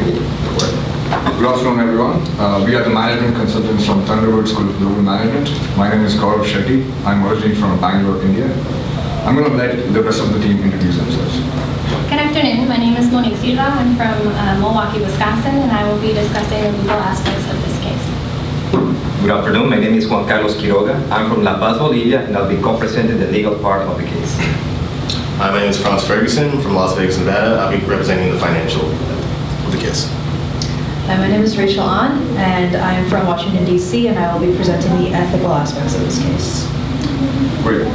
Good afternoon, everyone. We are the management consultants from Thunderbird School of Global Management. My name is Gaurav Shetty. I'm originally from Bangalore, India. I'm going to let the rest of the team introduce themselves. Good afternoon. My name is Monique Zira. I'm from Milwaukee, Wisconsin, and I will be discussing the legal aspects of this case. Good afternoon. My name is Juan Carlos Quiroga. I'm from La Paz, Bolivia, and I'll be co-presenting the legal part of the case. Hi, my name is Franz Ferguson from Las Vegas, Nevada. I'll be representing the financial of the case. Hi, my name is Rachel Ahn, and I'm from Washington, D.C., and I will be presenting the ethical aspects of this case. Great.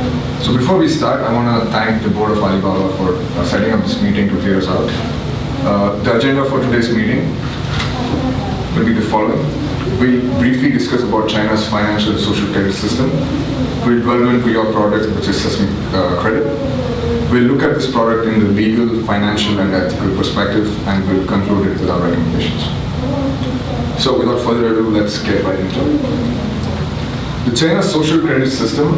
So before we start, I want to thank the board of Alibaba for setting up this meeting to hear us out. The agenda for today's meeting will be the following. We'll briefly discuss about China's financial and social credit system. We'll delve into your product, which is Sesame Credit. We'll look at this product in the legal, financial, and ethical perspective, and we'll conclude it with our recommendations. So without further ado, let's get right into it. The China's social credit system,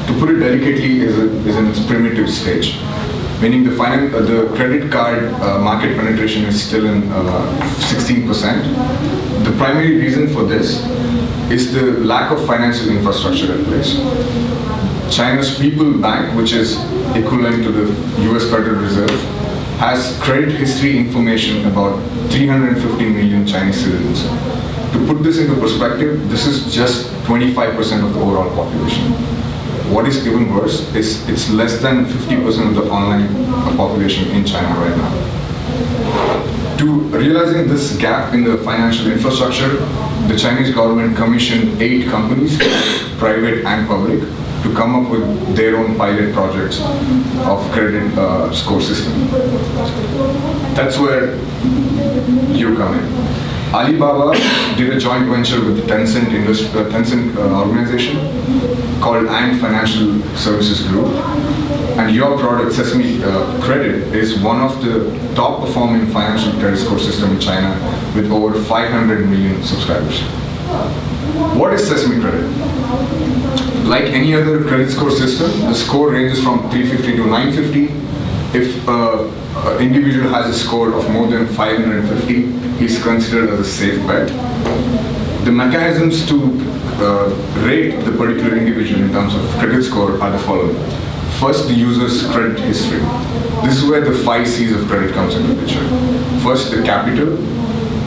to put it delicately, is in its primitive stage, meaning the credit card market penetration is still in 16%. The primary reason for this is the lack of financial infrastructure in place. China's People Bank, which is equivalent to the US Federal Reserve, has credit history information about 350 million Chinese citizens. To put this into perspective, this is just 25% of the overall population. What is even worse is it's less than 50% of the online population in China right now. To realizing this gap in the financial infrastructure, the Chinese government commissioned 8 companies, private and public, to come up with their own pilot projects of credit score system. That's where you come in. Alibaba did a joint venture with the Tencent organization called Ant Financial Services Group, and your product, Sesame Credit, is one of the top performing financial credit score system in China with over 500 million subscribers. What is Sesame Credit? Like any other credit score system, the score ranges from 350 to 950. If an individual has a score of more than 550, he's considered as a safe bet. The mechanisms to rate the particular individual in terms of credit score are the following. First, the user's credit history. This is where the 5 C's of credit comes into the picture. First, the capital.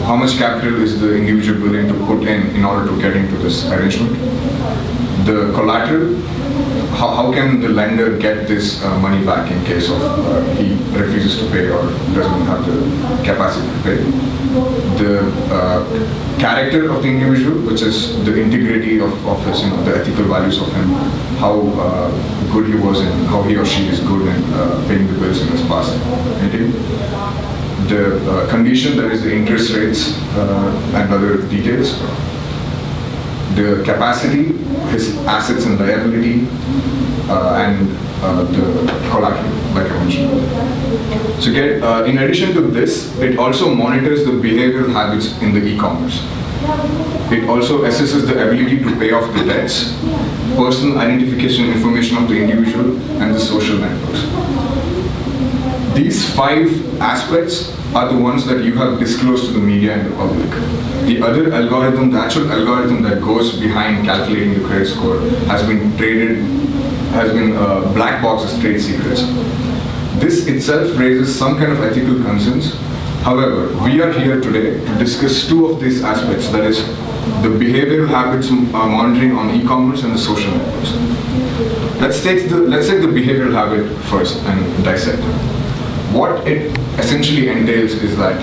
How much capital is the individual willing to put in order to get into this arrangement? The collateral. How can the lender get this money back in case of he refuses to pay or doesn't have the capacity to pay? The character of the individual, which is the integrity of his, the ethical values of him, how good he was and how he or she is good in paying the bills in his past. The condition, that is the interest rates and other details. The capacity, his assets and liability, and the collateral, like I mentioned. So in addition to this, it also monitors the behavioral habits in the e-commerce. It also assesses the ability to pay off the debts, personal identification information of the individual, and the social networks. These 5 aspects are the ones that you have disclosed to the media and the public. The other algorithm, the actual algorithm that goes behind calculating the credit score has been black box as trade secrets. This itself raises some kind of ethical concerns. However, we are here today to discuss 2 of these aspects, that is, the behavioral habits monitoring on e-commerce and the social networks. Let's take the behavioral habit first and dissect it. What it essentially entails is that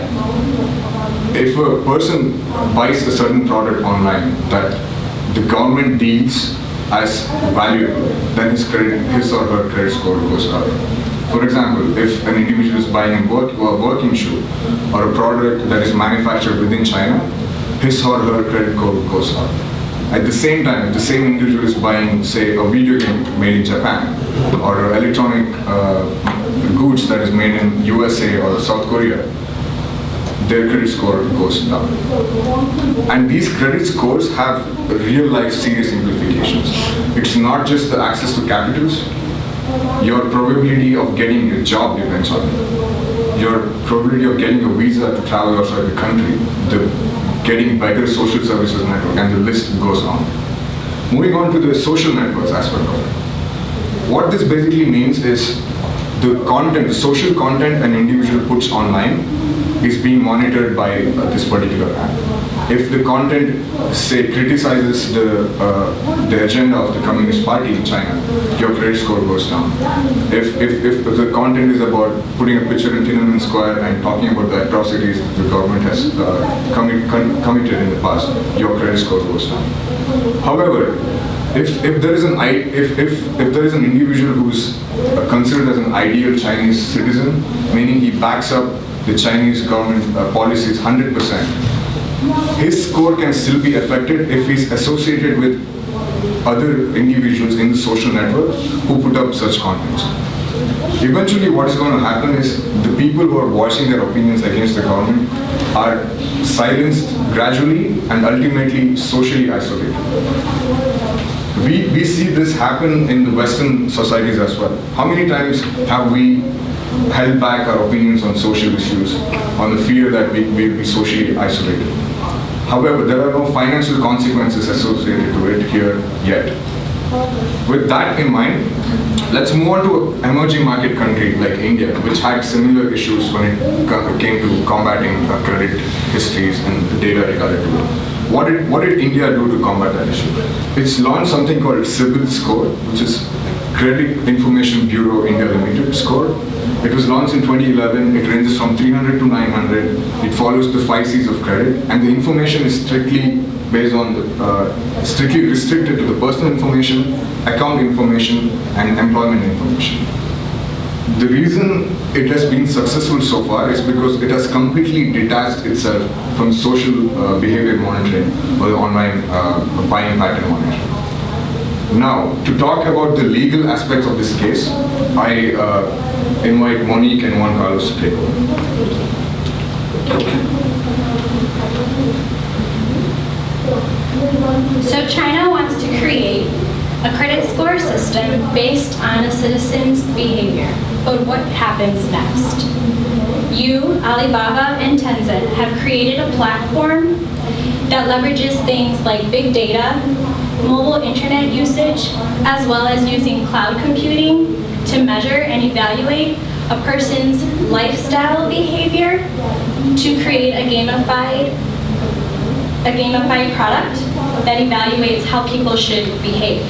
if a person buys a certain product online that the government deems as valuable, then his or her credit score goes up. For example, if an individual is buying a working shoe or a product that is manufactured within China, his or her credit score goes up. At the same time, if the same individual is buying, say, a video game made in Japan or electronic goods that is made in USA or South Korea, their credit score goes down. And these credit scores have real life serious implications. It's not just the access to capitals. Your probability of getting a job depends on it. Your probability of getting a visa to travel outside the country, the getting better social services network, and the list goes on. Moving on to the social networks aspect of it. What this basically means is the content, the social content an individual puts online is being monitored by this particular app. If the content, say, criticizes the agenda of the Communist Party in China, your credit score goes down. If the content is about putting a picture in Tiananmen Square and talking about the atrocities the government has committed in the past, your credit score goes down. However, if there is an individual who's considered as an ideal Chinese citizen, meaning he backs up the Chinese government policies 100%, his score can still be affected if he's associated with other individuals in the social network who put up such content. Eventually, what is going to happen is the people who are voicing their opinions against the government are silenced gradually and ultimately socially isolated. We see this happen in the Western societies as well. How many times have we held back our opinions on social issues on the fear that we will be socially isolated? However, there are no financial consequences associated to it here yet. With that in mind, let's move on to an emerging market country like India, which had similar issues when it came to combating credit histories and the data regarding to it. What did India do to combat that issue? It's launched something called CIBIL score, which is Credit Information Bureau India Limited score. It was launched in 2011. It ranges from 300 to 900. It follows the 5 C's of credit, and the information is strictly based on strictly restricted to the personal information, account information, and employment information. The reason it has been successful so far is because it has completely detached itself from social behavior monitoring or the online buying pattern monitoring. Now, to talk about the legal aspects of this case, I invite Monique and Juan Carlos to take over. So China wants to create a credit score system based on a citizen's behavior. But what happens next? You, Alibaba, and Tencent have created a platform that leverages things like big data, mobile internet usage, as well as using cloud computing to measure and evaluate a person's lifestyle behavior to create a gamified product that evaluates how people should behave.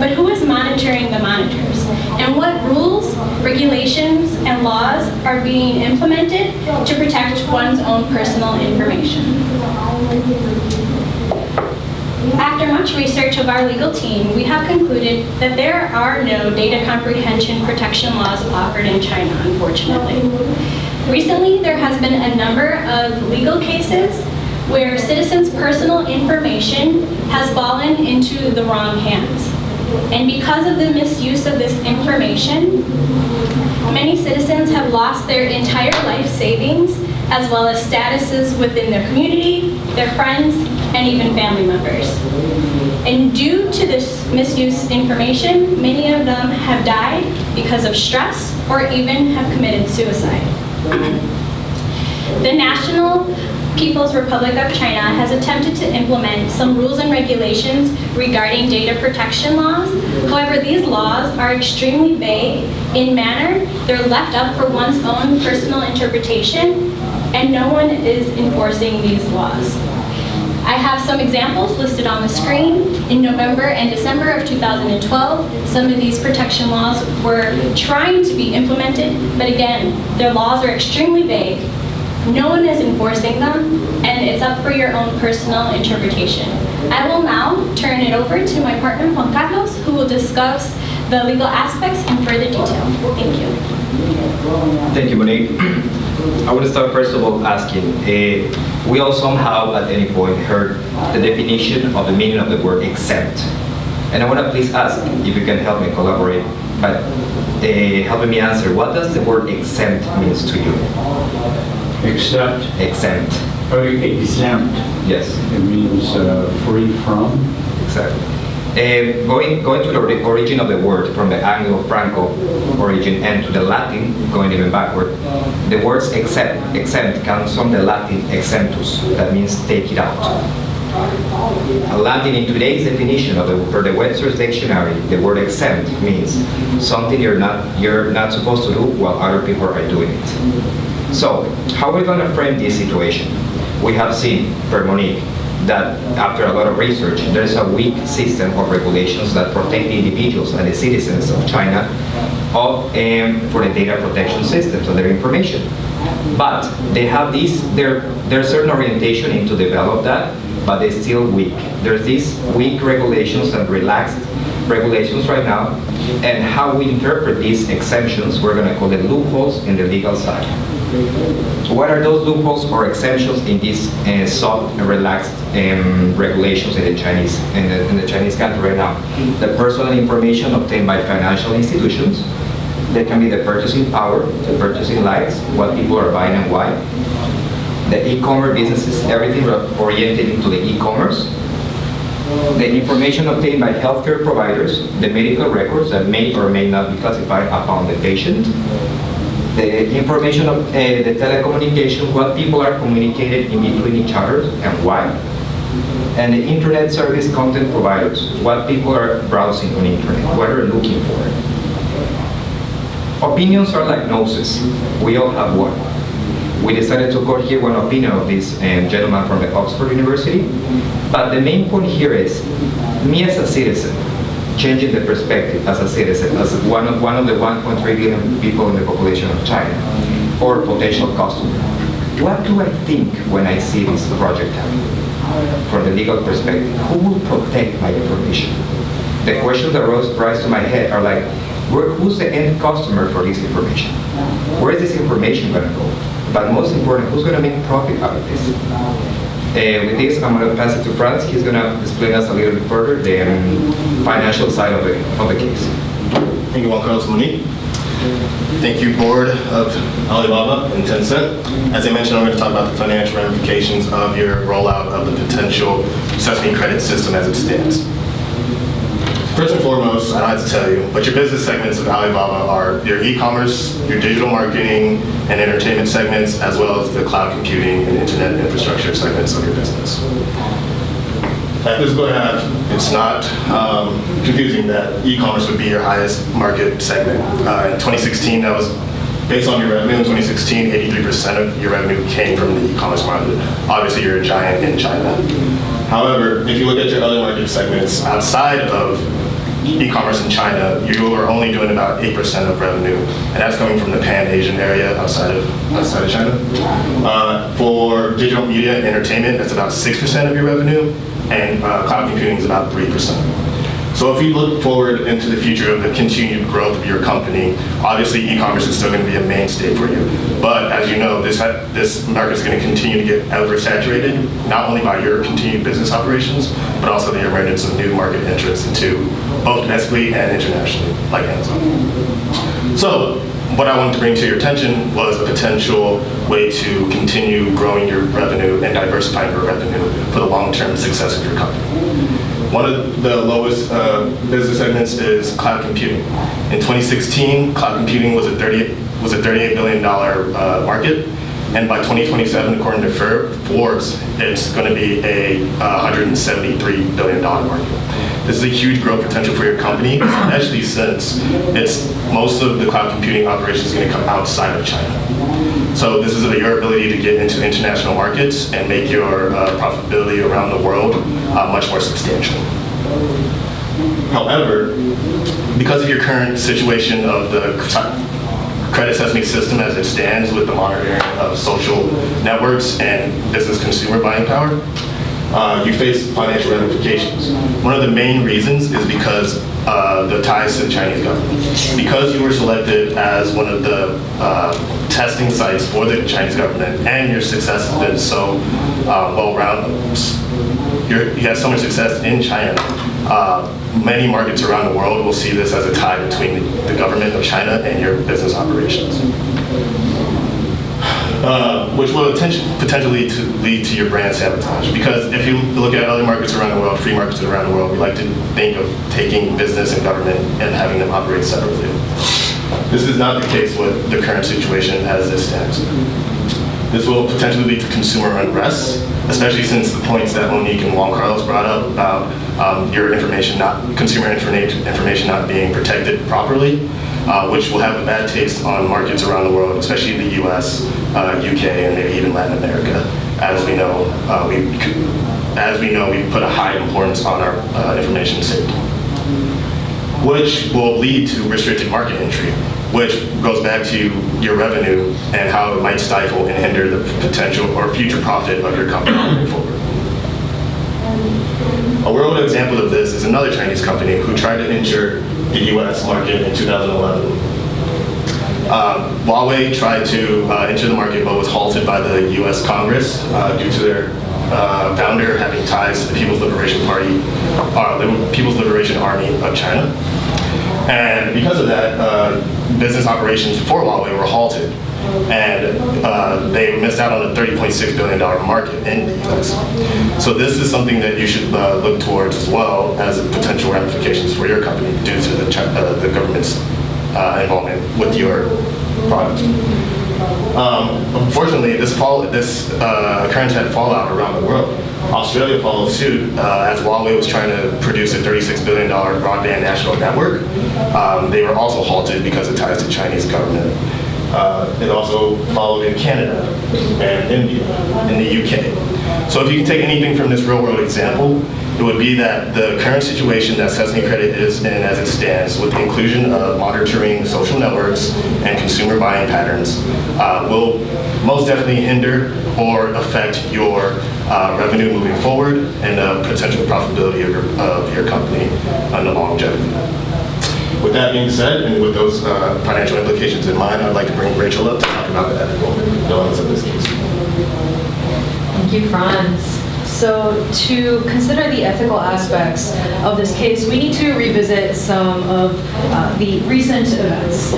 But who is monitoring the monitors? And what rules, regulations, and laws are being implemented to protect one's own personal information? After much research of our legal team, we have concluded that there are no data comprehension protection laws offered in China, unfortunately. Recently, there has been a number of legal cases where citizens' personal information has fallen into the wrong hands. And because of the misuse of this information, many citizens have lost their entire life savings, as well as statuses within their community, their friends, and even family members. And due to this misused information, many of them have died because of stress or even have committed suicide. The National People's Republic of China has attempted to implement some rules and regulations regarding data protection laws. However, these laws are extremely vague in manner. They're left up for one's own personal interpretation, and no one is enforcing these laws. I have some examples listed on the screen. In November and December of 2012, some of these protection laws were trying to be implemented, but again, their laws are extremely vague. No one is enforcing them, and it's up for your own personal interpretation. I will now turn it over to my partner, Juan Carlos, who will discuss the legal aspects in further detail. Thank you. Thank you, Monique. I want to start first of all asking, we all somehow at any point heard the definition of the meaning of the word exempt. And I want to please ask if you can help me collaborate by helping me answer, what does the word exempt means to you? Except, Exempt. exempt. Yes. It means free from. Exactly. Going to the origin of the word, from the Anglo-Franco origin and to the Latin, going even backward, the words exempt comes from the Latin exemptus, that means take it out. Latin, in today's definition for the Webster's Dictionary, the word exempt means something you're not supposed to do while other people are doing it. So, how are we going to frame this situation? We have seen, per Monique, that after a lot of research, there's a weak system of regulations that protect the individuals and the citizens of China for the data protection systems of their information. But they have there's certain orientation into develop that, but they're still weak. There's these weak regulations and relaxed regulations right now, and how we interpret these exemptions, we're going to call it loopholes in the legal side. What are those loopholes or exemptions in these soft and relaxed regulations in the Chinese country right now? The personal information obtained by financial institutions. There can be the purchasing power, the purchasing lights, what people are buying and why. The e-commerce businesses, everything oriented into the e-commerce. The information obtained by healthcare providers, the medical records that may or may not be classified upon the patient. The information of the telecommunication, what people are communicated in between each other and why. And the internet service content providers, what people are browsing on the internet, what they're looking for. Opinions are like noses. We all have one. We decided to quote here one opinion of this gentleman from the Oxford University. But the main point here is, me as a citizen, changing the perspective as a citizen, as one of the 1.3 billion people in the population of China, or potential customer. What do I think when I see this project happening? From the legal perspective, who will protect my information? The questions that rise to my head are like, who's the end customer for this information? Where is this information going to go? But most important, who's going to make profit out of this? With this, I'm going to pass it to Franz. He's going to explain us a little bit further the financial side of the case. Thank you, Juan Carlos Monique. Thank you, Board of Alibaba and Tencent. As I mentioned, I'm going to talk about the financial ramifications of your rollout of the potential Sesame credit system as it stands. First and foremost, I don't have to tell you, but your business segments of Alibaba are your e-commerce, your digital marketing and entertainment segments, as well as the cloud computing and internet infrastructure segments of your business. At this point, it's not confusing that e-commerce would be your highest market segment. In 2016, that was based on your revenue. In 2016, 83% of your revenue came from the e-commerce market. Obviously, you're a giant in China. However, if you look at your other market segments outside of e-commerce in China, you are only doing about 8% of revenue, and that's coming from the Pan-Asian area outside of China. For digital media and entertainment, that's about 6% of your revenue, and cloud computing is about 3%. So if you look forward into the future of the continued growth of your company, obviously e-commerce is still going to be a mainstay for you. But as you know, this market is going to continue to get oversaturated, not only by your continued business operations, but also the emergence of new market entrants into both domestically and internationally, like Amazon. So what I wanted to bring to your attention was a potential way to continue growing your revenue and diversifying your revenue for the long-term success of your company. One of the lowest business segments is cloud computing. In 2016, cloud computing was a $38 billion market, and by 2027, according to Forbes, it's going to be a $173 billion market. This is a huge growth potential for your company, especially since most of the cloud computing operations is going to come outside of China. So this is your ability to get into international markets and make your profitability around the world much more substantial. However, because of your current situation of the credit Sesame system as it stands with the monitoring of social networks and business consumer buying power, you face financial ramifications. One of the main reasons is because the ties to the Chinese government. Because you were selected as one of the testing sites for the Chinese government, and your success has been so well-rounded, you have so much success in China, many markets around the world will see this as a tie between the government of China and your business operations. which will potentially lead to your brand sabotage. Because if you look at other markets around the world, free markets around the world, we like to think of taking business and government and having them operate separately. This is not the case with the current situation as it stands. This will potentially lead to consumer unrest, especially since the points that Monique and Juan Carlos brought up about your consumer information not being protected properly, which will have a bad taste on markets around the world, especially the US, UK, and maybe even Latin America. As we know, we put a high importance on our information safety, which will lead to restricted market entry, which goes back to your revenue and how it might stifle and hinder the potential or future profit of your company moving forward. A world example of this is another Chinese company who tried to enter the US market in 2011. Huawei tried to enter the market but was halted by the US Congress due to their founder having ties to the People's Liberation Party, the People's Liberation Army of China. And because of that, business operations for Huawei were halted, and they missed out on a $30.6 billion market in the US. So this is something that you should look towards as well as potential ramifications for your company due to the government's involvement with your product. Unfortunately, this occurrence had fallout around the world. Australia followed suit as Huawei was trying to produce a $36 billion broadband national network. They were also halted because of ties to the Chinese government. It also followed in Canada and India and the UK. So if you can take anything from this real world example, it would be that the current situation that Sesame Credit is in as it stands, with the inclusion of monitoring social networks and consumer buying patterns, will most definitely hinder or affect your revenue moving forward and the potential profitability of your company and the longevity. With that being said, and with those financial implications in mind, I'd like to bring Rachel up to talk about the ethical elements of this case. Thank you, Franz. So to consider the ethical aspects of this case, we need to revisit some of the recent events.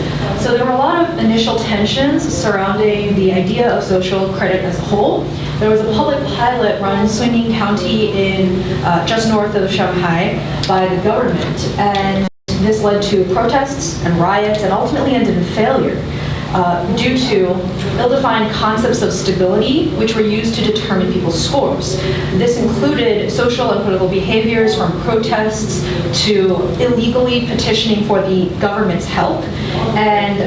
So there were a lot of initial tensions surrounding the idea of social credit as a whole. There was a public pilot run in Suining County in just north of Shanghai by the government, and this led to protests and riots and ultimately ended in failure due to ill-defined concepts of stability, which were used to determine people's scores. This included social and political behaviors from protests to illegally petitioning for the government's help, and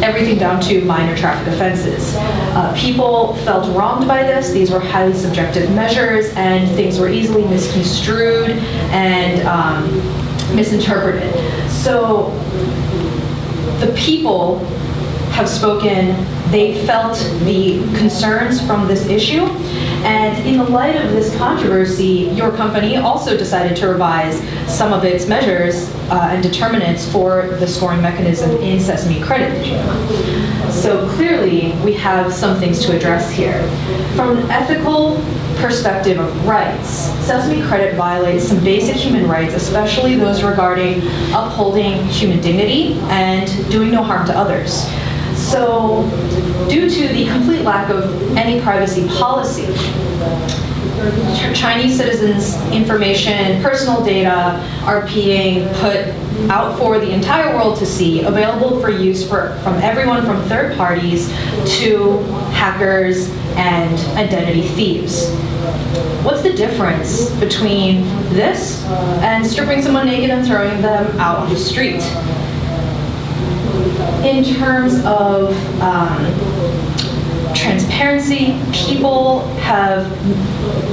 everything down to minor traffic offenses. People felt wronged by this. These were highly subjective measures, and things were easily misconstrued and misinterpreted. So the people have spoken. They felt the concerns from this issue, and in the light of this controversy, your company also decided to revise some of its measures and determinants for the scoring mechanism in Sesame Credit. So clearly, we have some things to address here. From an ethical perspective of rights, Sesame Credit violates some basic human rights, especially those regarding upholding human dignity and doing no harm to others. So, due to the complete lack of any privacy policy, Chinese citizens' information, personal data are being put out for the entire world to see, available for use from everyone from third parties to hackers and identity thieves. What's the difference between this and stripping someone naked and throwing them out on the street? In terms of transparency, people have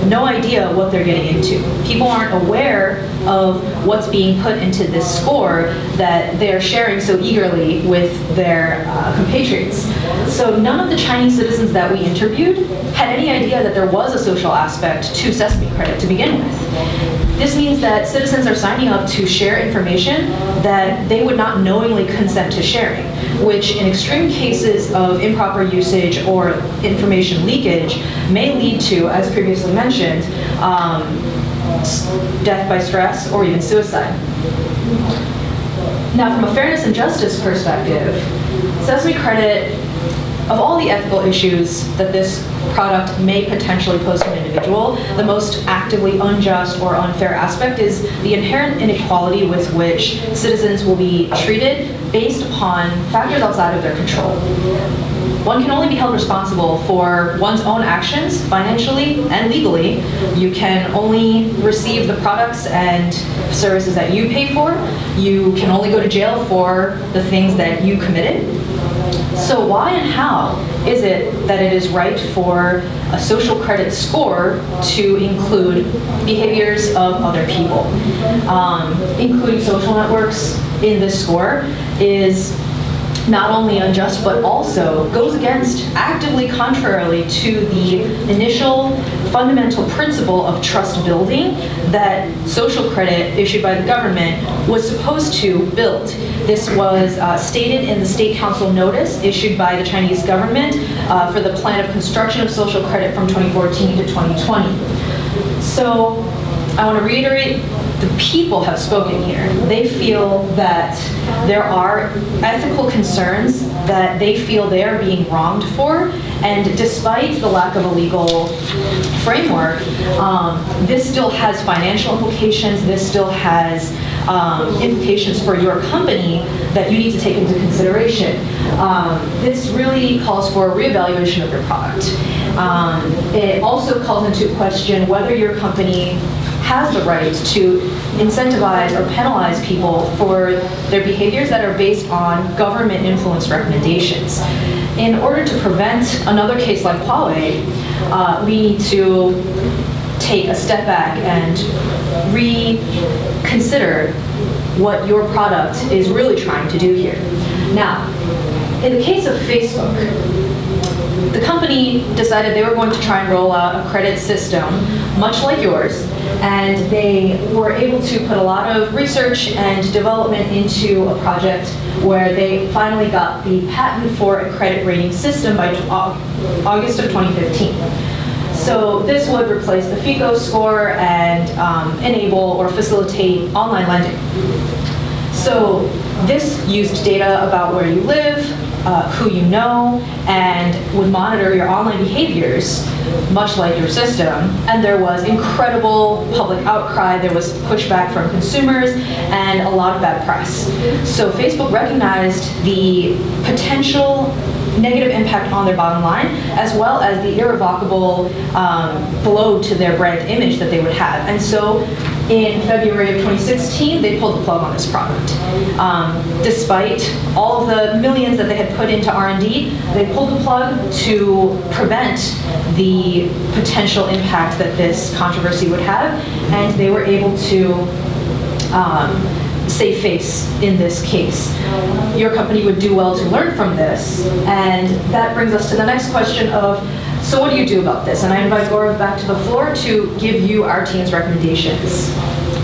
no idea what they're getting into. People aren't aware of what's being put into this score that they're sharing so eagerly with their compatriots. So none of the Chinese citizens that we interviewed had any idea that there was a social aspect to Sesame Credit to begin with. This means that citizens are signing up to share information that they would not knowingly consent to sharing, which in extreme cases of improper usage or information leakage may lead to, as previously mentioned, death by stress or even suicide. Now, from a fairness and justice perspective, Sesame Credit of all the ethical issues that this product may potentially pose to an individual, the most actively unjust or unfair aspect is the inherent inequality with which citizens will be treated based upon factors outside of their control. One can only be held responsible for one's own actions, financially and legally. You can only receive the products and services that you pay for. You can only go to jail for the things that you committed. So why and how is it that it is right for a social credit score to include behaviors of other people? Including social networks in this score is not only unjust, but also goes against, actively contrarily to the initial fundamental principle of trust building that social credit issued by the government was supposed to build. This was stated in the State Council notice issued by the Chinese government for the plan of construction of social credit from 2014 to 2020. So I want to reiterate, the people have spoken here. They feel that there are ethical concerns that they feel they are being wronged for, and despite the lack of a legal framework, this still has financial implications, this still has implications for your company that you need to take into consideration. This really calls for a reevaluation of your product. It also calls into question whether your company has the right to incentivize or penalize people for their behaviors that are based on government influence recommendations. In order to prevent another case like Huawei, we need to take a step back and reconsider what your product is really trying to do here. Now, in the case of Facebook, the company decided they were going to try and roll out a credit system much like yours, and they were able to put a lot of research and development into a project where they finally got the patent for a credit rating system by August of 2015. So this would replace the FICO score and enable or facilitate online lending. So this used data about where you live, who you know, and would monitor your online behaviors, much like your system. And there was incredible public outcry, there was pushback from consumers, and a lot of bad press. So Facebook recognized the potential negative impact on their bottom line, as well as the irrevocable blow to their brand image that they would have. And so in February of 2016, they pulled the plug on this product. Despite all of the millions that they had put into R&D, they pulled the plug to prevent the potential impact that this controversy would have, and they were able to save face in this case. Your company would do well to learn from this, and that brings us to the next question of, so what do you do about this? And I invite Gaurav back to the floor to give you our team's recommendations.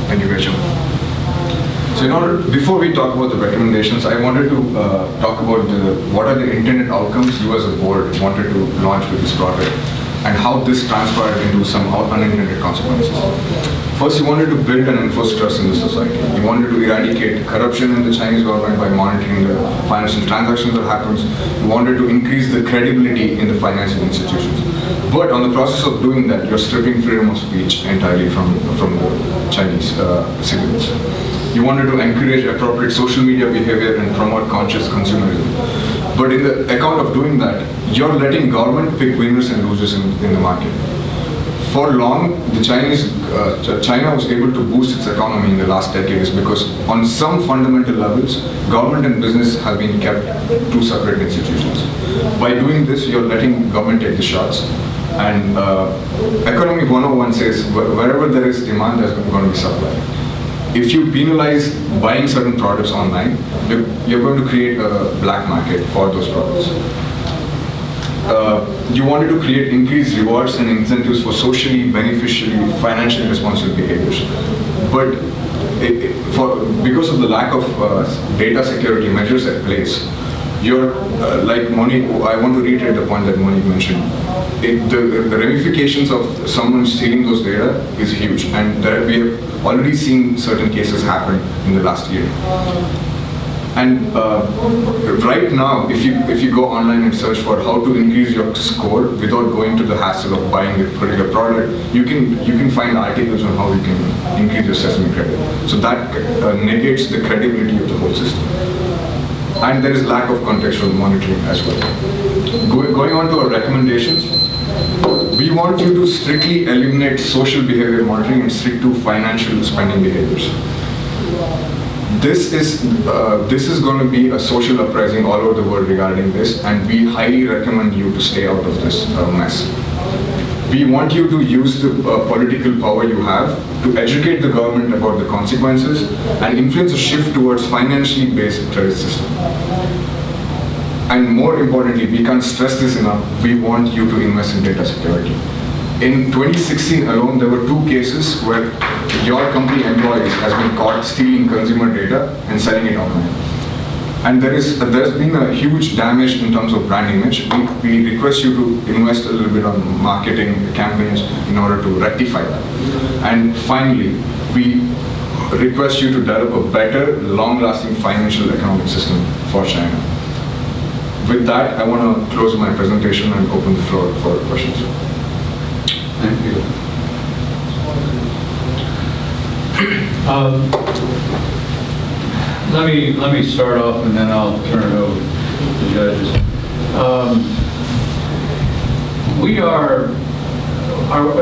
Thank you, Rachel. So before we talk about the recommendations, I wanted to talk about what are the intended outcomes you as a board wanted to launch with this project, and how this transpired into some unintended consequences. First, you wanted to build and enforce trust in the society. You wanted to eradicate corruption in the Chinese government by monitoring the financial transactions that happens. You wanted to increase the credibility in the financial institutions. But on the process of doing that, you're stripping freedom of speech entirely from the Chinese citizens. You wanted to encourage appropriate social media behavior and promote conscious consumerism. But in the account of doing that, you're letting government pick winners and losers in the market. For long, China was able to boost its economy in the last decade is because on some fundamental levels, government and business have been kept two separate institutions. By doing this, you're letting government take the shots. And Economy 101 says, wherever there is demand, there's going to be supply. If you penalize buying certain products online, you're going to create a black market for those products. You wanted to create increased rewards and incentives for socially beneficial, financially responsible behaviors. But because of the lack of data security measures at place, you're, like Monique, I want to reiterate the point that Monique mentioned. The ramifications of someone stealing those data is huge, and we have already seen certain cases happen in the last year. And right now, if you go online and search for how to increase your score without going to the hassle of buying a particular product, you can find articles on how you can increase your Sesame credit. So that negates the credibility of the whole system. And there is lack of contextual monitoring as well. Going on to our recommendations, we want you to strictly eliminate social behavior monitoring and stick to financial spending behaviors. This is going to be a social uprising all over the world regarding this, and we highly recommend you to stay out of this mess. We want you to use the political power you have to educate the government about the consequences and influence a shift towards financially based credit system. And more importantly, we can't stress this enough, we want you to invest in data security. In 2016 alone, there were 2 cases where your company employees has been caught stealing consumer data and selling it online. And there's been a huge damage in terms of brand image. We request you to invest a little bit on marketing campaigns in order to rectify that. And finally, we request you to develop a better, long-lasting financial economic system for China. With that, I want to close my presentation and open the floor for questions. Thank you. Let me start off, and then I'll turn it over to the judges.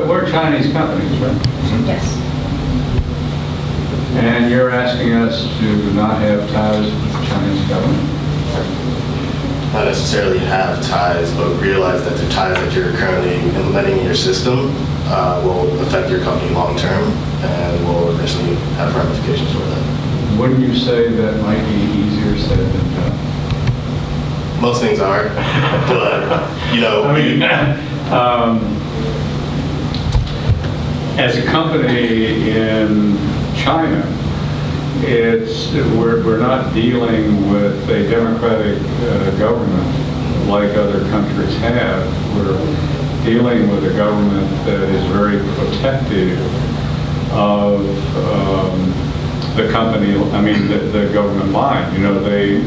We're Chinese companies, right? Yes. And you're asking us to not have ties with the Chinese government? Not necessarily have ties, but realize that the ties that you're currently implementing in your system will affect your company long term and will eventually have ramifications for that. Wouldn't you say that might be easier said than done? Most things are, but you know, I mean, as a company in China, we're not dealing with a democratic government like other countries have. We're dealing with a government that is very protective of the company. I mean, the government line. You know, they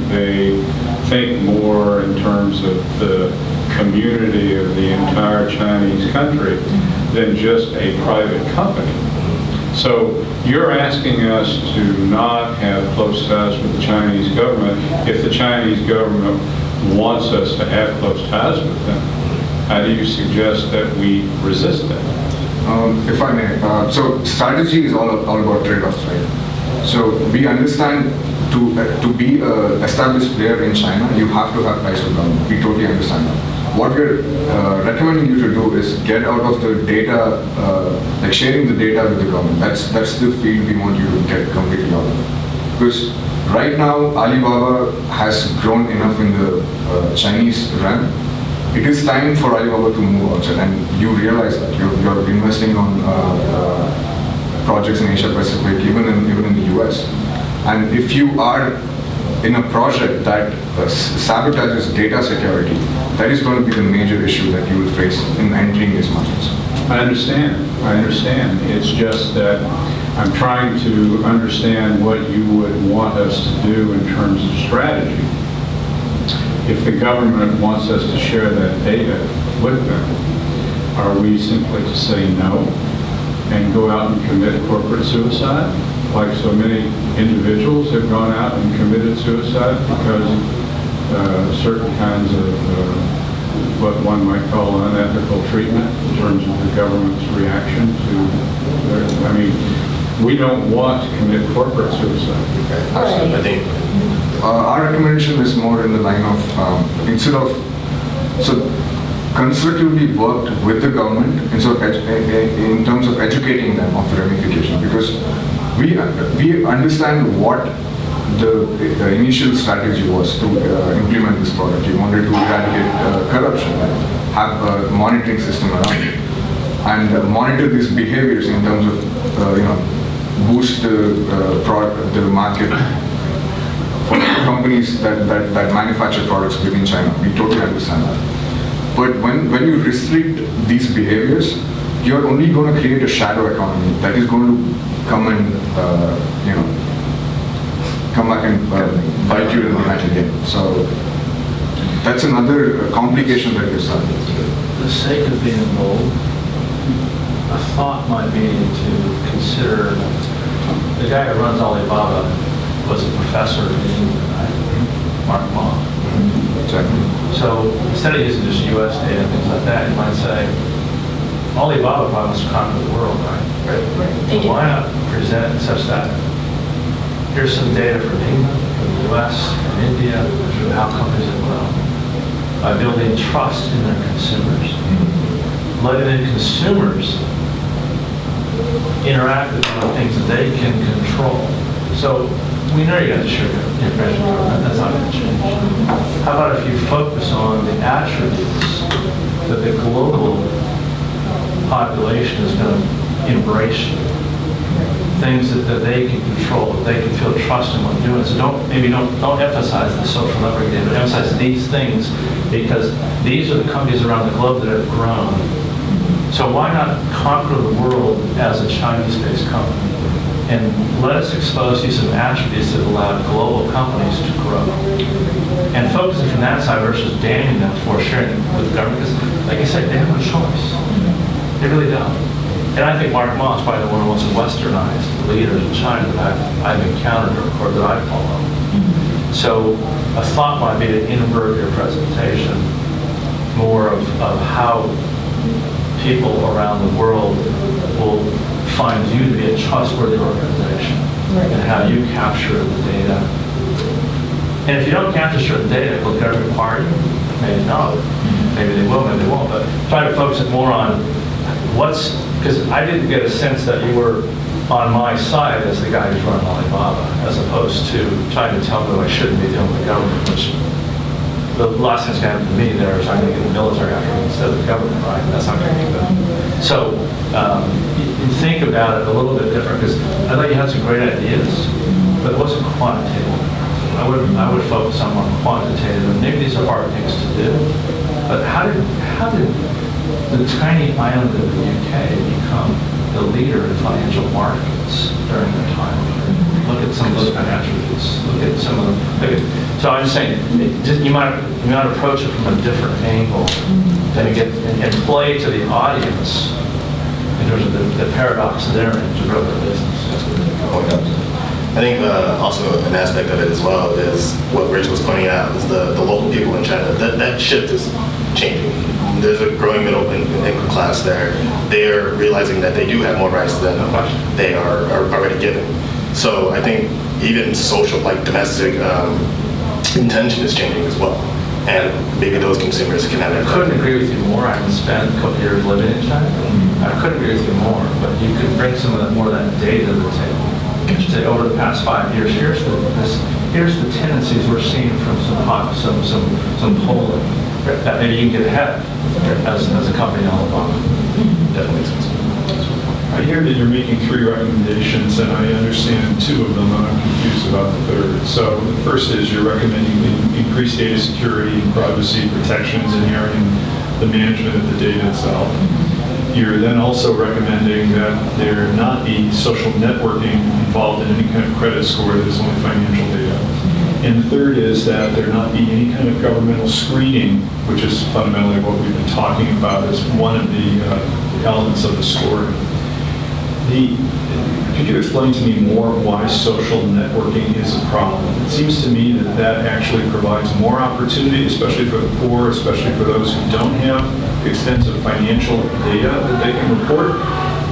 think more in terms of the community of the entire Chinese country than just a private company. So you're asking us to not have close ties with the Chinese government if the Chinese government wants us to have close ties with them. How do you suggest that we resist that? If I may, so strategy is all about trade-offs, right? So we understand to be an established player in China, you have to have ties with government. We totally understand that. What we're recommending you to do is get out of the data, like sharing the data with the government. That's the field we want you to get completely out of. Because right now, Alibaba has grown enough in the Chinese realm. It is time for Alibaba to move outside, and you realize that you're investing on projects in Asia Pacific, even in the US. And if you are in a project that sabotages data security, that is going to be the major issue that you will face in entering these markets. I understand. It's just that I'm trying to understand what you would want us to do in terms of strategy. If the government wants us to share that data with them, are we simply to say no and go out and commit corporate suicide? Like so many individuals have gone out and committed suicide because of certain kinds of what one might call unethical treatment in terms of the government's reaction to their, I mean, we don't want to commit corporate suicide. I think our recommendation is more in the line of, instead of, so constructively worked with the government in terms of educating them of the ramifications, because we understand what the initial strategy was to implement this product. You wanted to eradicate corruption, have a monitoring system around it, and monitor these behaviors in terms of boost the market for companies that manufacture products within China. We totally understand that. But when you restrict these behaviors, you're only going to create a shadow economy that is going to come and come back and bite you in the behind again. So that's another complication that you're starting. For the sake of being bold, a thought might be to consider the guy who runs Alibaba was a professor in England, right? Mark Ma. Exactly. So instead of using just U.S. data and things like that, you might say Alibaba probably wants to conquer the world, right? They do. So why not present it such that here's some data from England, from the U.S., from India, from how companies have grown, by building trust in their consumers, letting in consumers interact with them on things that they can control. So we know you got the sugar information program, that's not going to change. How about if you focus on the attributes that the global population is going to embrace, things that they can control, that they can feel trust in what you're doing. So don't emphasize the social network data, but emphasize these things, because these are the companies around the globe that have grown. So why not conquer the world as a Chinese-based company? And let us expose you some attributes that allow global companies to grow. And focusing from that side versus damning them for sharing with the government, because like you said, they have no choice. They really don't. And I think Mark Ma is probably one of the most westernized leaders in China that I've encountered or that I follow. So a thought might be to invert your presentation more of how people around the world will find you to be a trustworthy organization, and how you capture the data. And if you don't capture certain data, will the government require you? Maybe not. Maybe they will, maybe they won't. But try to focus it more on because I didn't get a sense that you were on my side as the guy who's running Alibaba, as opposed to trying to tell me I shouldn't be dealing with the government, which the last thing's going to happen to me there is I'm going to get the military after me instead of the government, right? That's not going to be good. So you think about it a little bit different, because I thought you had some great ideas, but it wasn't quantitative. I would focus on more quantitative, and maybe these are hard things to do, but how did the tiny island of the UK become the leader in financial markets during their time? Look at some of those attributes. Look at some of them. So I'm just saying, you might approach it from a different angle, and play to the audience in terms of the paradox they're in to grow their business. I think also an aspect of it as well is what Rich was pointing out is the local people in China. That shift is changing. There's a growing middle income class there. They are realizing that they do have more rights than they are already given. So I think even social, like domestic intention is changing as well. And maybe those consumers can have that. I couldn't agree with you more. I haven't spent a couple years living in China. I couldn't agree with you more, but you could bring some of that, more of that data to the table. You should say over the past 5 years, here's the tendencies we're seeing from some polling that maybe you can get ahead as a company in Alibaba. Definitely makes sense. I hear that you're making 3 recommendations, and I understand 2 of them, and I'm confused about the 3rd. So the first is you're recommending increased data security and privacy protections inherent in the management of the data itself. You're then also recommending that there not be social networking involved in any kind of credit score that is only financial data. And the 3rd is that there not be any kind of governmental screening, which is fundamentally what we've been talking about as one of the elements of the scoring. Could you explain to me more why social networking is a problem? It seems to me that actually provides more opportunity, especially for the poor, especially for those who don't have extensive financial data that they can report.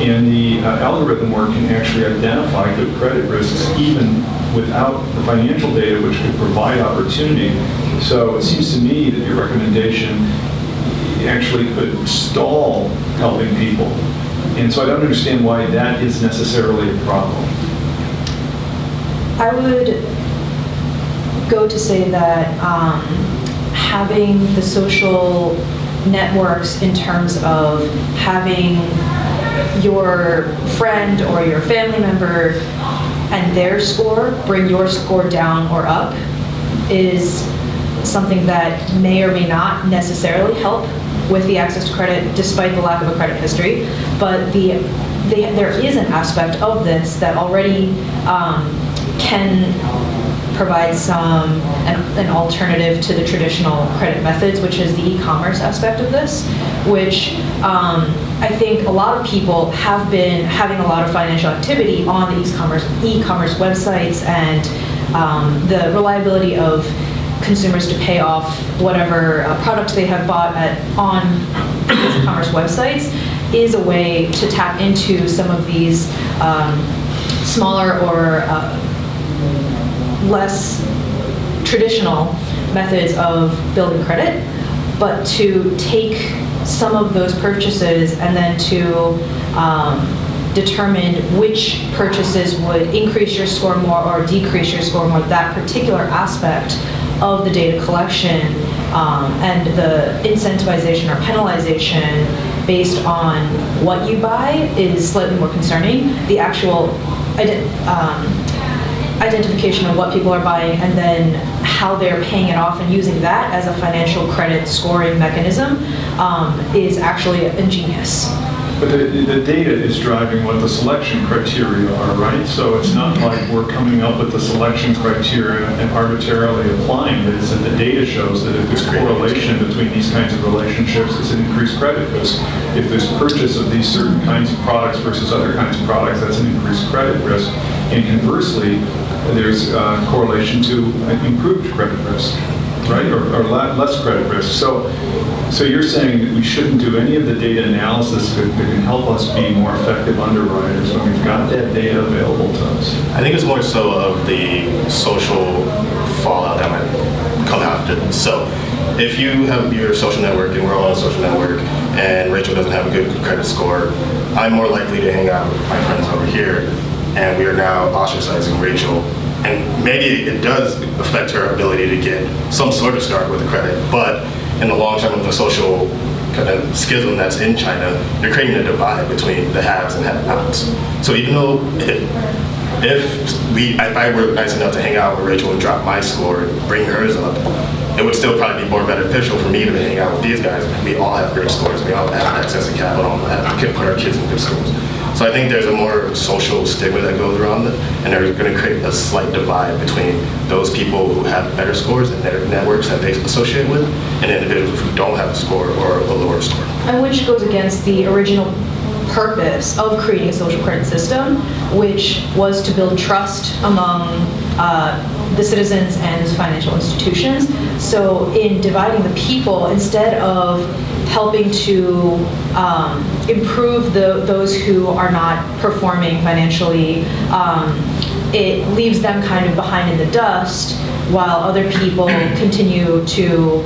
And the algorithm work can actually identify good credit risks even without the financial data, which could provide opportunity. So it seems to me that your recommendation actually could stall helping people. And so I don't understand why that is necessarily a problem. I would go to say that having the social networks in terms of having your friend or your family member and their score bring your score down or up is something that may or may not necessarily help with the access to credit, despite the lack of a credit history. But there is an aspect of this that already can provides an alternative to the traditional credit methods, which is the e-commerce aspect of this, which I think a lot of people have been having a lot of financial activity on the e-commerce websites, and the reliability of consumers to pay off whatever products they have bought on e-commerce websites is a way to tap into some of these smaller or less traditional methods of building credit, but to take some of those purchases and then to determine which purchases would increase your score more or decrease your score more, that particular aspect of the data collection and the incentivization or penalization based on what you buy is slightly more concerning. The actual identification of what people are buying and then how they're paying it off and using that as a financial credit scoring mechanism is actually ingenious. But the data is driving what the selection criteria are, right? So it's not like we're coming up with the selection criteria and arbitrarily applying it. It's that the data shows that if there's correlation between these kinds of relationships, it's an increased credit risk. If there's purchase of these certain kinds of products versus other kinds of products, that's an increased credit risk. And conversely, there's correlation to improved credit risk, right? Or less credit risk. So you're saying that we shouldn't do any of the data analysis that can help us be more effective underwriters when we've got that data available to us? I think it's more so of the social fallout that might come after this. So if you have your social network, and we're all on a social network, and Rachel doesn't have a good credit score, I'm more likely to hang out with my friends over here, and we are now ostracizing Rachel. And maybe it does affect her ability to get some sort of start with a credit, but in the long term, with the social kind of schism that's in China, you're creating a divide between the haves and have-nots. So even though if I were nice enough to hang out with Rachel and drop my score and bring hers up, it would still probably be more beneficial for me to hang out with these guys. We all have great scores. We all have access to capital. We can put our kids in good schools. So I think there's a more social stigma that goes around it, and they're going to create a slight divide between those people who have better scores and their networks that they associate with, and individuals who don't have a score or a lower score. And which goes against the original purpose of creating a social credit system, which was to build trust among the citizens and financial institutions. So in dividing the people, instead of helping to improve those who are not performing financially, it leaves them kind of behind in the dust while other people continue to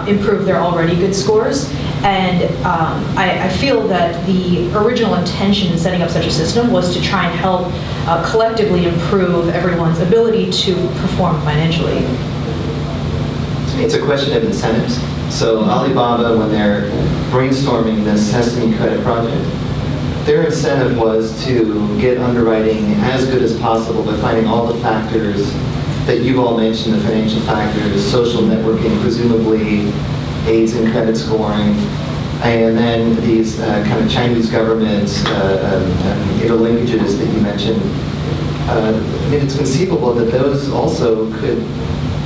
improve their already good scores. And I feel that the original intention in setting up such a system was to try and help collectively improve everyone's ability to perform financially. It's a question of incentives. So Alibaba, when they're brainstorming this Sesame Credit project, their incentive was to get underwriting as good as possible by finding all the factors that you've all mentioned, the financial factors, social networking, presumably aids in credit scoring, and then these kind of Chinese government interlinkages that you mentioned. I mean, it's conceivable that those also could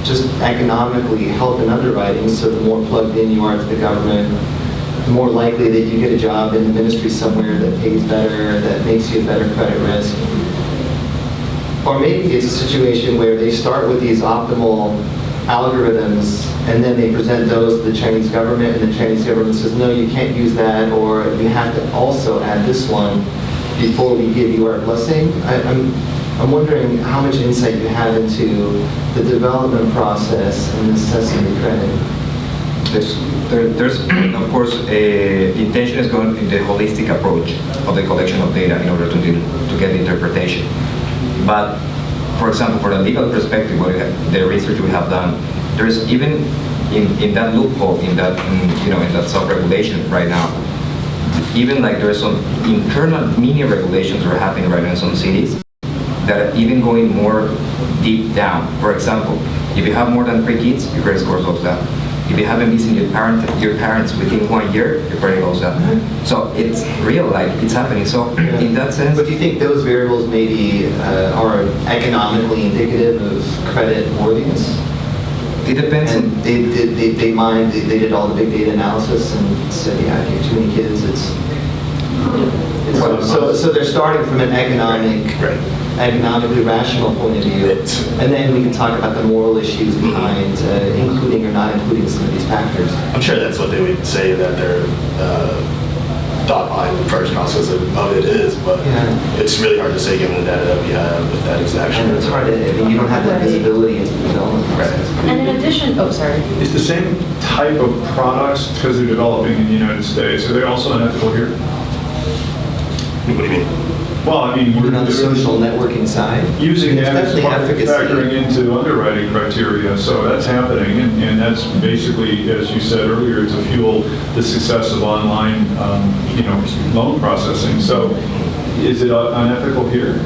just economically help in underwriting, so the more plugged in you are to the government, the more likely that you get a job in the ministry somewhere that pays better, that makes you a better credit risk. Or maybe it's a situation where they start with these optimal algorithms and then they present those to the Chinese government, and the Chinese government says, no, you can't use that, or you have to also add this one before we give you our blessing. I'm wondering how much insight you have into the development process and the Sesame Credit. There's of course, the intention is going in the holistic approach of the collection of data in order to get the interpretation. But, for example, for the legal perspective, the research we have done, there's even in that loophole, in that self-regulation right now, even like there's some internal mini regulations that are happening right now in some cities that are even going more deep down. For example, if you have more than 3 kids, your credit score goes down. If you haven't visited your parents within 1 year, your credit goes down. So it's real, like it's happening. So in that sense, But do you think those variables maybe are economically indicative of credit worthiness? it depends on. And they did all the big data analysis and said, yeah, if you have too many kids, so they're starting from an economically rational point of view, and then we can talk about the moral issues behind including or not including some of these factors. I'm sure that's what they would say that their thought behind the first process of it is, but Yeah. it's really hard to say given the data that we have if that is actually. And it's hard to, I mean, you don't have that visibility into the development process. And in addition, oh, sorry. It's the same type of products because they're developing in the United States. Are they also unethical here? What do you mean? Well, I mean, Even on the social networking side. using there's that as definitely part of efficacy. factoring into underwriting criteria, so that's happening, and that's basically, as you said earlier, to fuel the success of online, loan processing. So, is it unethical here?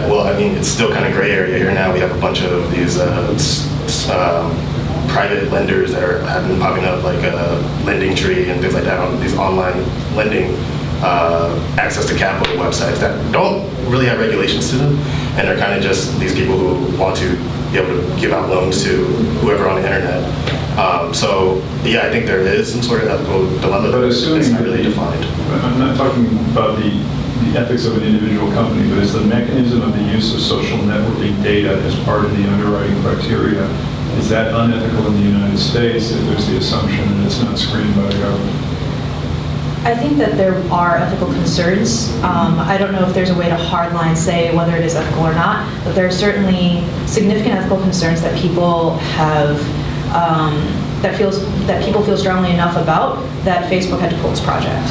Well, I mean, it's still kind of gray area here now. We have a bunch of these private lenders that have been popping up, like Lending Tree and things like that, on these online lending access to capital websites that don't really have regulations to them, and they're kind of just these people who want to be able to give out loans to whoever on the internet. So, yeah, I think there is some sort of ethical dilemma But that's assuming not really defined. I'm not talking about the ethics of an individual company, but it's the mechanism of the use of social networking data as part of the underwriting criteria. Is that unethical in the United States if there's the assumption that it's not screened by the government? I think that there are ethical concerns. I don't know if there's a way to hardline say whether it is ethical or not, but there are certainly significant ethical concerns that people have, that people feel strongly enough about that Facebook had to pull this project.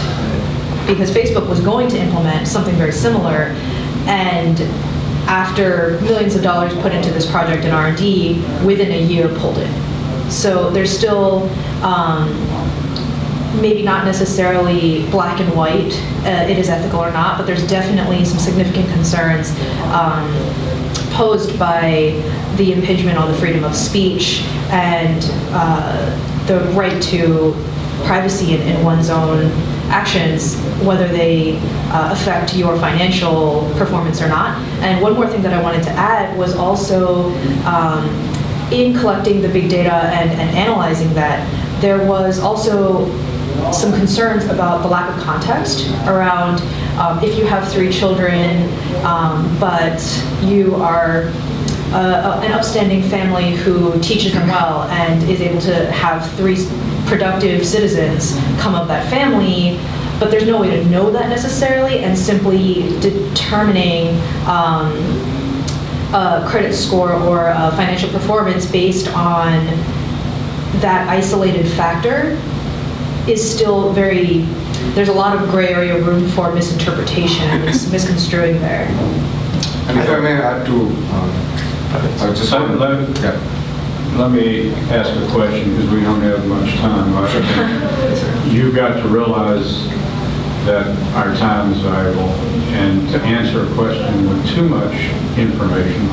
Because Facebook was going to implement something very similar, and after millions of dollars put into this project in R&D, within a year pulled it. So there's still, maybe not necessarily black and white, it is ethical or not, but there's definitely some significant concerns posed by the impingement on the freedom of speech and the right to privacy in one's own actions, whether they affect your financial performance or not. And one more thing that I wanted to add was also in collecting the big data and analyzing that, there was also some concerns about the lack of context around if you have 3 children, but you are an upstanding family who teaches them well and is able to have 3 productive citizens come of that family, but there's no way to know that necessarily, and simply determining a credit score or financial performance based on that isolated factor is still there's a lot of gray area room for misinterpretation and misconstruing there. And if I may add to, I just want Let me ask a question because we don't have much time. You've got to realize that our time is valuable, and to answer a question with too much information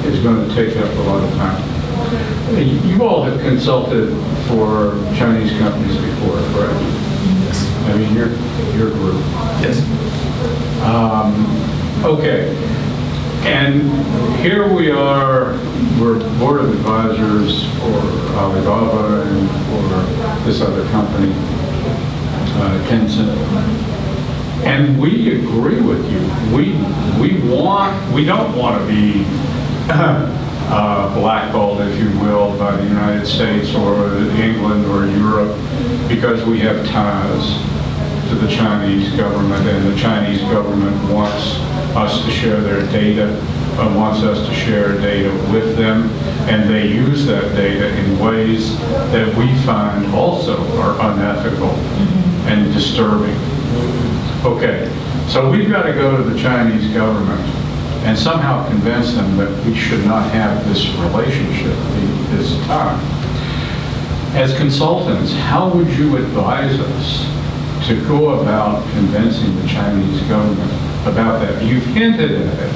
is going to take up a lot of time. You all have consulted for Chinese companies before, correct? I mean, your group. Yes. Okay. And here we are, we're board of advisors for Alibaba and for this other company, Tencent. And we agree with you. We don't want to be blackballed, if you will, by the United States or England or Europe because we have ties to the Chinese government, and the Chinese government wants us to share their data, wants us to share data with them, and they use that data in ways that we find also are unethical and disturbing. Okay, so we've got to go to the Chinese government and somehow convince them that we should not have this relationship, this tie. As consultants, how would you advise us to go about convincing the Chinese government about that? You've hinted at it,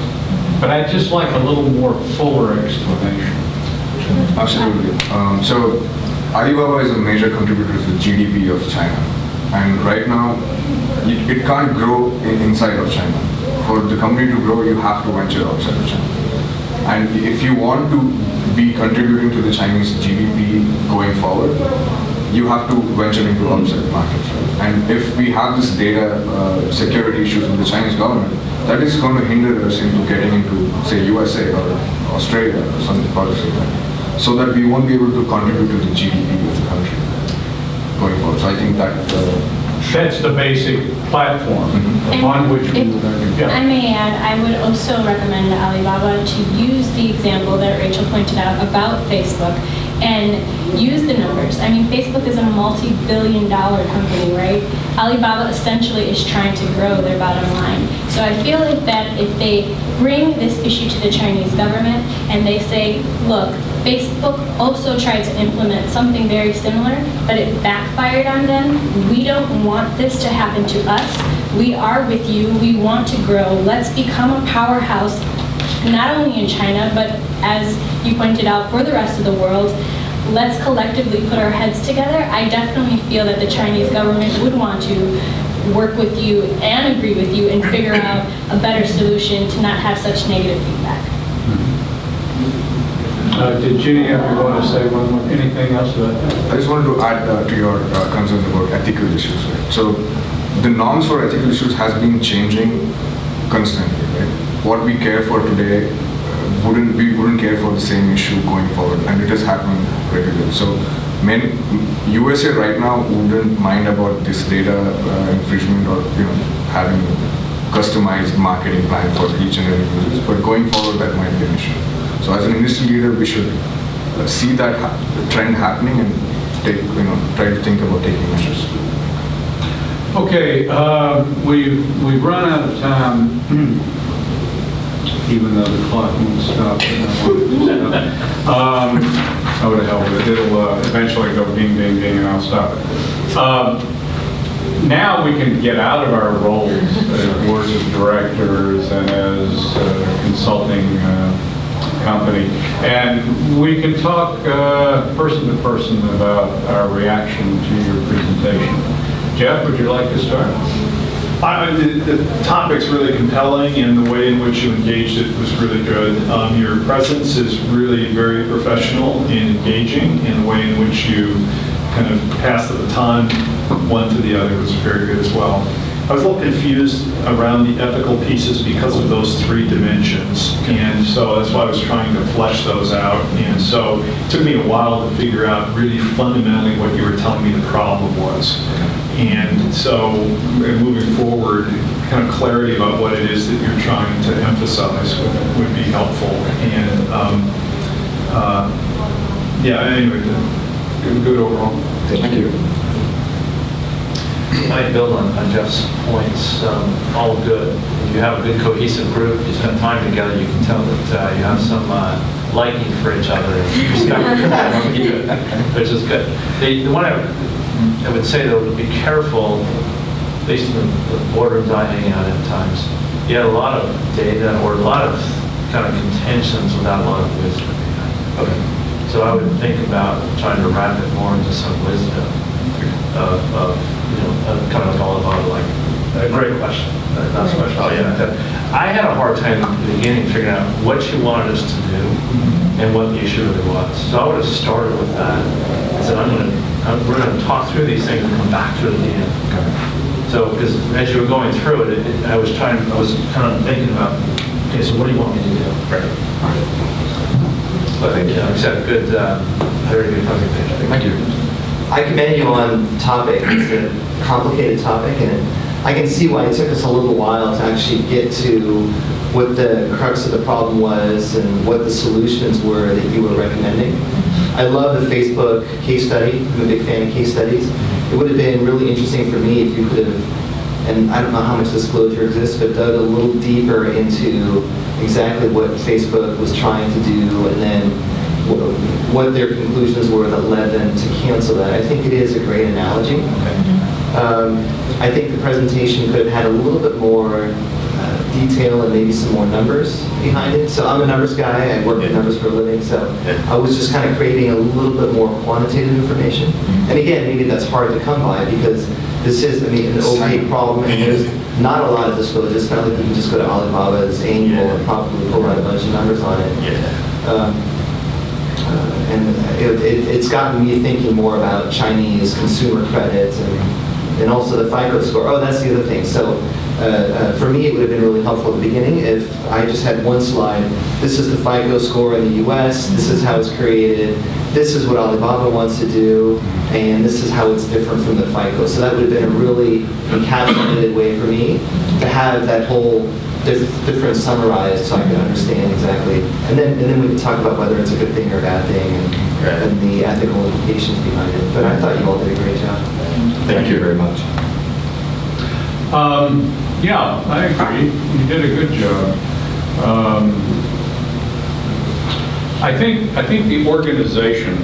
but I'd just like a little more fuller explanation. Absolutely. So Alibaba is a major contributor to the GDP of China. And right now, it can't grow inside of China. For the company to grow, you have to venture outside of China. And if you want to be contributing to the Chinese GDP going forward, you have to venture into outside markets. And if we have this data security issues with the Chinese government, that is going to hinder us into getting into, say, USA or Australia or something like that, so that we won't be able to contribute to the GDP of the country going forward. So I think that That's the basic platform And upon which we if will I may add, I would also recommend Alibaba to use the example that Rachel pointed out about Facebook and use the numbers. I mean, Facebook is a multi-billion-dollar company, right? Alibaba essentially is trying to grow their bottom line. So I feel like that if they bring this issue to the Chinese government and they say, look, Facebook also tried to implement something very similar, but it backfired on them. We don't want this to happen to us. We are with you. We want to grow. Let's become a powerhouse, not only in China, but as you pointed out, for the rest of the world. Let's collectively put our heads together. I definitely feel that the Chinese government would want to work with you and agree with you and figure out a better solution to not have such negative feedback. Did Ginny ever want to say one more, anything else about that? I just wanted to add to your concerns about ethical issues. Right? So the norms for ethical issues has been changing constantly. Right? What we care for today, we wouldn't care for the same issue going forward, and it is happening regularly. So USA right now wouldn't mind about this data infringement or having customized marketing plan for each and every user. But going forward, that might be an issue. So as an industry leader, we should see that trend happening and try to think about taking measures. Okay, we've run out of time, even though the clock won't stop. Oh, to hell with it. It'll eventually go ding, ding, ding, and I'll stop it. Now we can get out of our roles as boards of directors and as consulting company, and we can talk person to person about our reaction to your presentation. Jeff, would you like to start? The topic's really compelling, and the way in which you engaged it was really good. Your presence is really very professional and engaging, and the way in which you kind of passed the baton one to the other was very good as well. I was a little confused around the ethical pieces because of those three dimensions, and so that's why I was trying to flesh those out. And so it took me a while to figure out really fundamentally what you were telling me the problem was. And so moving forward, kind of clarity about what it is that you're trying to emphasize would be helpful. And yeah, anyway, good overall. Thank you. I build on Jeff's points, all good. If you have a good cohesive group, you spend time together, you can tell that you have some liking for each other and respect, which is good. The one I would say though, to be careful, at least in the boardrooms I hang out at times, you had a lot of data or a lot of kind of contentions without a lot of wisdom behind it. Okay. So I would think about trying to wrap it more into some wisdom of kind of like all about like a great question. Not so much. Oh yeah. I had a hard time at the beginning figuring out what you wanted us to do and what the issue really was. So I would have started with that. I said, we're going to talk through these things and come back to it at the end. Okay. So because as you were going through it, I was kind of thinking about, okay, so what do you want me to do? Right. But like I said, good, very good presentation. Thank you. I commend you on the topic. It's a complicated topic, and I can see why it took us a little while to actually get to what the crux of the problem was and what the solutions were that you were recommending. I love the Facebook case study. I'm a big fan of case studies. It would have been really interesting for me if you could have, and I don't know how much disclosure exists, but dug a little deeper into exactly what Facebook was trying to do and then what their conclusions were that led them to cancel that. I think it is a great analogy. I think the presentation could have had a little bit more detail and maybe some more numbers behind it. So I'm a numbers guy, I work with numbers for a living, so I was just kind of creating a little bit more quantitative information. And again, maybe that's hard to come by because this is, I mean, an opaque problem, and there's not a lot of disclosure. It's not like you can just go to Alibaba's annual and probably pull out a bunch of numbers on it. And it's gotten me thinking more about Chinese consumer credit and also the FICO score. Oh, that's the other thing. So for me, it would have been really helpful at the beginning if I just had one slide. This is the FICO score in the US, this is how it's created, this is what Alibaba wants to do, and this is how it's different from the FICO. So that would have been a really encapsulated way for me to have that whole difference summarized so I could understand exactly. And then we can talk about whether it's a good thing or a bad thing and the ethical implications behind it. But I thought you all did a great job. Thank you very much. Yeah, I agree. You did a good job. I think the organization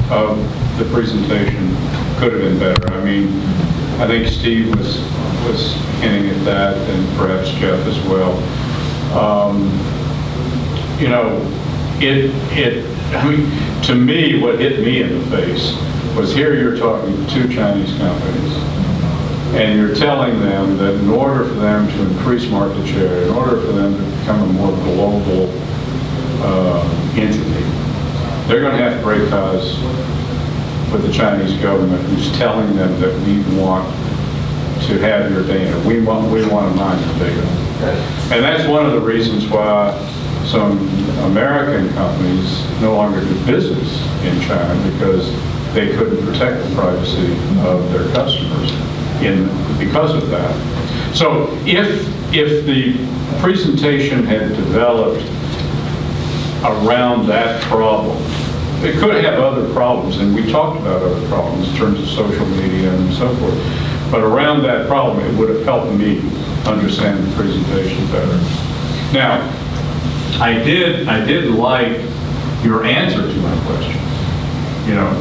of the presentation could have been better. I mean, I think Steve was hinting at that, and perhaps Jeff as well. You know, I mean, to me, what hit me in the face was here you're talking to two Chinese companies, and you're telling them that in order for them to increase market share, in order for them to become a more global entity, they're going to have to break ties with the Chinese government, who's telling them that we want to have your data. We want to mine your data. And that's one of the reasons why some American companies no longer do business in China, because they couldn't protect the privacy of their customers because of that. So if the presentation had developed around that problem, it could have other problems, and we talked about other problems in terms of social media and so forth. But around that problem, it would have helped me understand the presentation better. Now, I did like your answer to my question. You know,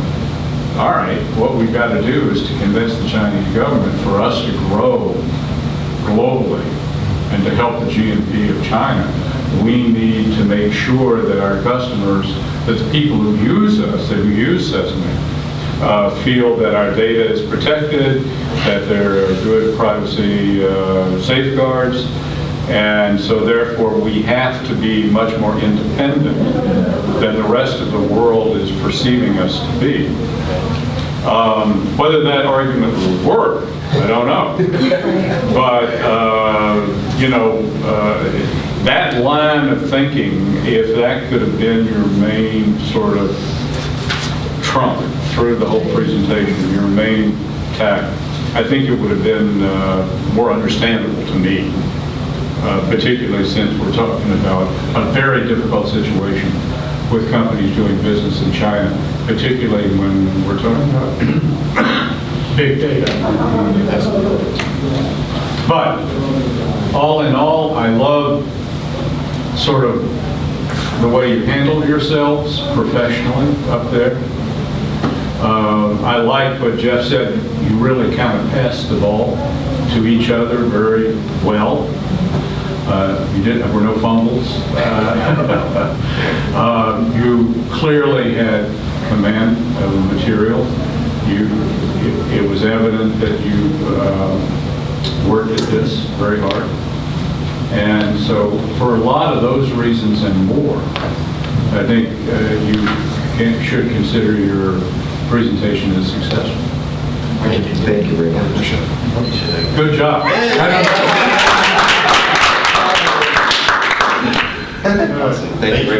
all right, what we've got to do is to convince the Chinese government for us to grow globally and to help the GNP of China. We need to make sure that our customers, that the people who use us, that who use Sesame, feel that our data is protected, that there are good privacy safeguards, and so therefore we have to be much more independent than the rest of the world is perceiving us to be. Whether that argument will work, I don't know. But, you know, that line of thinking, if that could have been your main sort of trump through the whole presentation, your main tack, I think it would have been more understandable to me, particularly since we're talking about a very difficult situation with companies doing business in China, particularly when we're talking about big data. But all in all, I love sort of the way you handled yourselves professionally up there. I like what Jeff said. You really kind of passed the ball to each other very well. There were no fumbles. You clearly had command of the material. It was evident that you worked at this very hard. And so for a lot of those reasons and more, I think you should consider your presentation as successful. Thank you very much. Good job. Thank you.